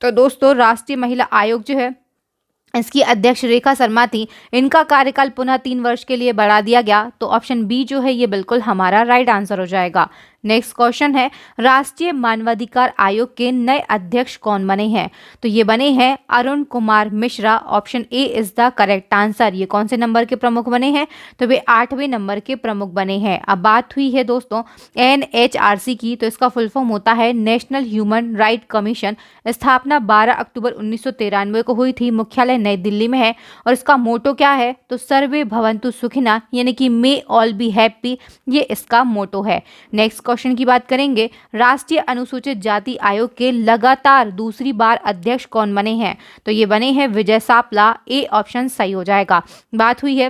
तो दोस्तों राष्ट्रीय महिला आयोग जो है इसकी अध्यक्ष रेखा शर्मा थी। इनका कार्यकाल पुनः 3 वर्ष के लिए बढ़ा दिया गया। तो ऑप्शन बी जो है ये बिल्कुल हमारा राइट आंसर हो जाएगा। नेक्स्ट क्वेश्चन है, राष्ट्रीय मानवाधिकार आयोग के नए अध्यक्ष कौन बने हैं? तो ये बने हैं Arun Kumar Mishra. Option A is the correct answer. ये कौन से नंबर के प्रमुख बने हैं? तो वे 8वें नंबर के प्रमुख बने हैं। अब बात हुई है दोस्तों NHRC की, तो इसका फुल फॉर्म होता है नेशनल ह्यूमन राइट कमीशन। स्थापना 12 अक्टूबर 1993 को हुई थी। मुख्यालय नई दिल्ली में है और इसका मोटो क्या है? तो सर्वे भवन्तु सुखिना, यानी कि मे ऑल बी हैप्पी, ये इसका मोटो है। नेक्स्ट क्वेश्चन की बात करेंगे, राष्ट्रीय अनुसूचित जाति आयोग के लगातार दूसरी बार अध्यक्ष कौन बने हैं? तो ये बने हैं विजय सापला। ए ऑप्शन सही हो जाएगा। बात हुई है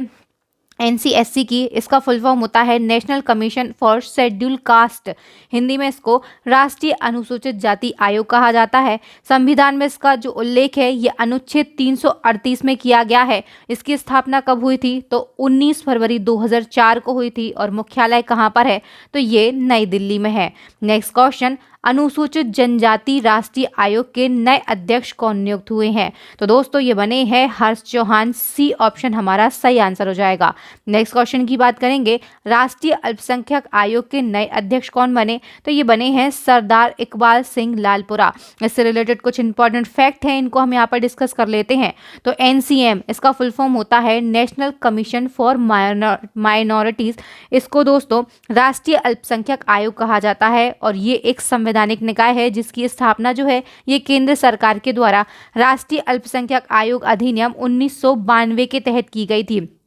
NCSC की, इसका फुल फॉर्म होता है national commission for schedule caste. Hindi में इसको राष्ट्रीय अनुसूचित जाति आयोग कहा जाता है। संविधान में इसका जो उल्लेख है ये अनुच्छेद 338 में किया गया है। इसकी स्थापना कब हुई थी? तो 19 फरवरी 2004 को हुई थी और मुख्यालय कहाँ पर है? तो ये नई दिल्ली में है। नेक्स्ट क्वेश्चन, अनुसूचित जनजाति राष्ट्रीय आयोग के नए अध्यक्ष कौन नियुक्त हुए हैं? तो दोस्तों ये बने हैं हर्ष चौहान। सी ऑप्शन हमारा सही आंसर हो जाएगा। नेक्स्ट क्वेश्चन की बात करेंगे, राष्ट्रीय अल्पसंख्यक आयोग के नए अध्यक्ष कौन बने? तो ये बने हैं सरदार इकबाल सिंह लालपुरा। इससे रिलेटेड कुछ इंपॉर्टेंट फैक्ट हैं, इनको हम यहाँ पर डिस्कस कर लेते हैं। तो NCM इसका फुल फॉर्म होता है नेशनल कमीशन फॉर माइनॉरिटीज। इसको दोस्तों राष्ट्रीय अल्पसंख्यक आयोग कहा जाता है और ये एक संवैधानिक निकाय है जिसकी स्थापना जो है ये केंद्र सरकार के द्वारा राष्ट्रीय अल्पसंख्यक आयोग अधिनियम 1992 के तहत की गई थी।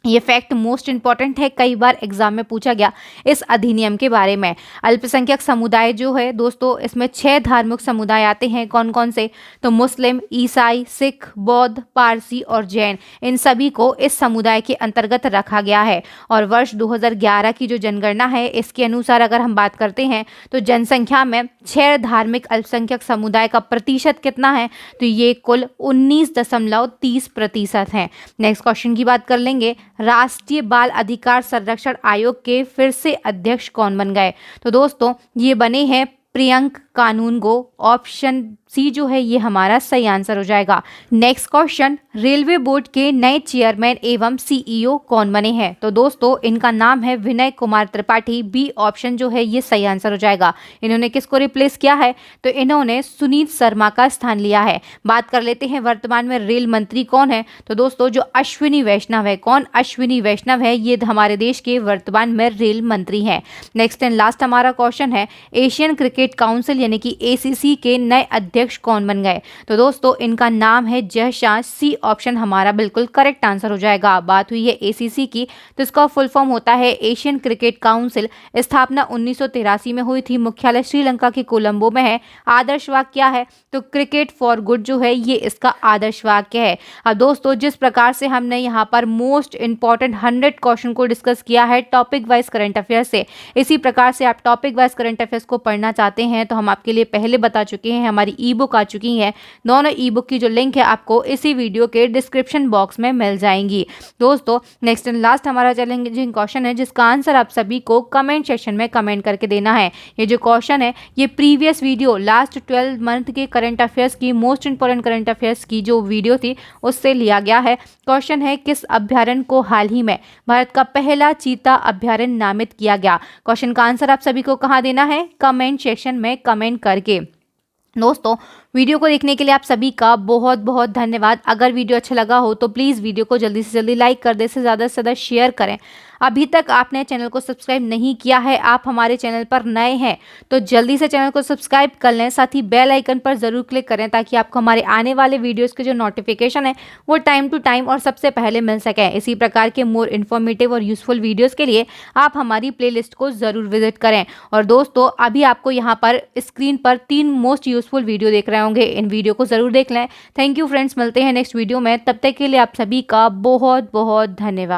ये फैक्ट मोस्ट इंपॉर्टेंट है, कई बार एग्जाम में पूछा गया इस अधिनियम के बारे में। अल्पसंख्यक समुदाय जो है दोस्तों, इसमें 6 धार्मिक समुदाय आते हैं। कौन कौन से? तो मुस्लिम, ईसाई, सिख, बौद्ध, पारसी और जैन, इन सभी को इस समुदाय के अंतर्गत रखा गया है। और वर्ष 2011 की जो जनगणना है इसके अनुसार अगर हम बात करते हैं तो जनसंख्या में 6 धार्मिक अल्पसंख्यक समुदाय का प्रतिशत कितना है? तो ये कुल 19.30% है। नेक्स्ट क्वेश्चन की बात कर लेंगे, राष्ट्रीय बाल अधिकार संरक्षण आयोग के फिर से अध्यक्ष कौन बन गए? तो दोस्तों ये बने हैं प्रियंक कानूनगो। ऑप्शन सी जो है ये हमारा सही आंसर हो जाएगा। नेक्स्ट क्वेश्चन, रेलवे बोर्ड के नए चेयरमैन एवं CEO कौन बने हैं? तो दोस्तों इनका नाम है विनय कुमार त्रिपाठी। बी ऑप्शन जो है ये सही आंसर हो जाएगा। इन्होंने किसको रिप्लेस किया है? तो इन्होंने सुनीत शर्मा का स्थान लिया है। बात कर लेते हैं वर्तमान में रेल मंत्री कौन है? तो दोस्तों जो अश्विनी वैष्णव है। कौन? अश्विनी वैष्णव है, ये हमारे देश के वर्तमान में रेल मंत्री हैं। नेक्स्ट एंड लास्ट हमारा क्वेश्चन है, एशियन क्रिकेट काउंसिल यानी कि ACC के नए अध्यक्ष कौन बन गए? तो दोस्तों इनका नाम है जय शाह। सी ऑप्शन हमारा बिल्कुल करेक्ट आंसर हो जाएगा। बात हुई है ACC की, तो इसका फुल फॉर्म होता है एशियन क्रिकेट काउंसिल। स्थापना 1983 में हुई थी। मुख्यालय श्रीलंका के कोलंबो में है। आदर्श वाक्य क्या है? तो क्रिकेट फॉर गुड जो है ये इसका आदर्श वाक्य है। अब दोस्तों जिस प्रकार से हमने यहाँ पर मोस्ट इंपॉर्टेंट 100 क्वेश्चन को डिस्कस किया है टॉपिक वाइज करंट अफेयर से, इसी प्रकार से आप टॉपिक वाइज करंट अफेयर्स को पढ़ना चाहते हैं तो हम आपके लिए पहले बता चुके हैं, हमारी ई बुक आ चुकी है। दोनों ई बुक की जो लिंक है आपको इसी वीडियो के डिस्क्रिप्शन बॉक्स में मिल जाएंगी। दोस्तों नेक्स्ट एंड लास्ट हमारा चैलेंजिंग क्वेश्चन है जिसका आंसर आप सभी को कमेंट सेक्शन में कमेंट करके देना है। ये जो क्वेश्चन है ये प्रीवियस वीडियो लास्ट 12 मंथ के करंट अफेयर्स की मोस्ट इंपोर्टेंट करंट अफेयर्स की जो वीडियो थी उससे लिया गया है। क्वेश्चन है, किस अभ्यारण्य को हाल ही में भारत का पहला चीता अभ्यारण्य नामित किया गया? क्वेश्चन का आंसर आप सभी को कहाँ देना है? कमेंट सेक्शन में कमेंट करके। दोस्तों वीडियो को देखने के लिए आप सभी का बहुत बहुत धन्यवाद। अगर वीडियो अच्छा लगा हो तो प्लीज़ वीडियो को जल्दी से जल्दी लाइक कर दें, से ज़्यादा शेयर करें। अभी तक आपने चैनल को सब्सक्राइब नहीं किया है, आप हमारे चैनल पर नए हैं तो जल्दी से चैनल को सब्सक्राइब कर लें। साथ ही बेल आइकन पर ज़रूर क्लिक करें ताकि आपको हमारे आने वाले वीडियोज़ के जो नोटिफिकेशन है वो टाइम टू टाइम और सबसे पहले मिल सकें। इसी प्रकार के मोर इन्फॉर्मेटिव और यूजफुल वीडियोज़ के लिए आप हमारी प्लेलिस्ट को ज़रूर विजिट करें। और दोस्तों अभी आपको यहाँ पर स्क्रीन पर 3 मोस्ट यूजफुल वीडियो देख रहे होंगे, इन वीडियो को ज़रूर देख लें। थैंक यू फ्रेंड्स, मिलते हैं नेक्स्ट वीडियो में। तब तक के लिए आप सभी का बहुत बहुत धन्यवाद।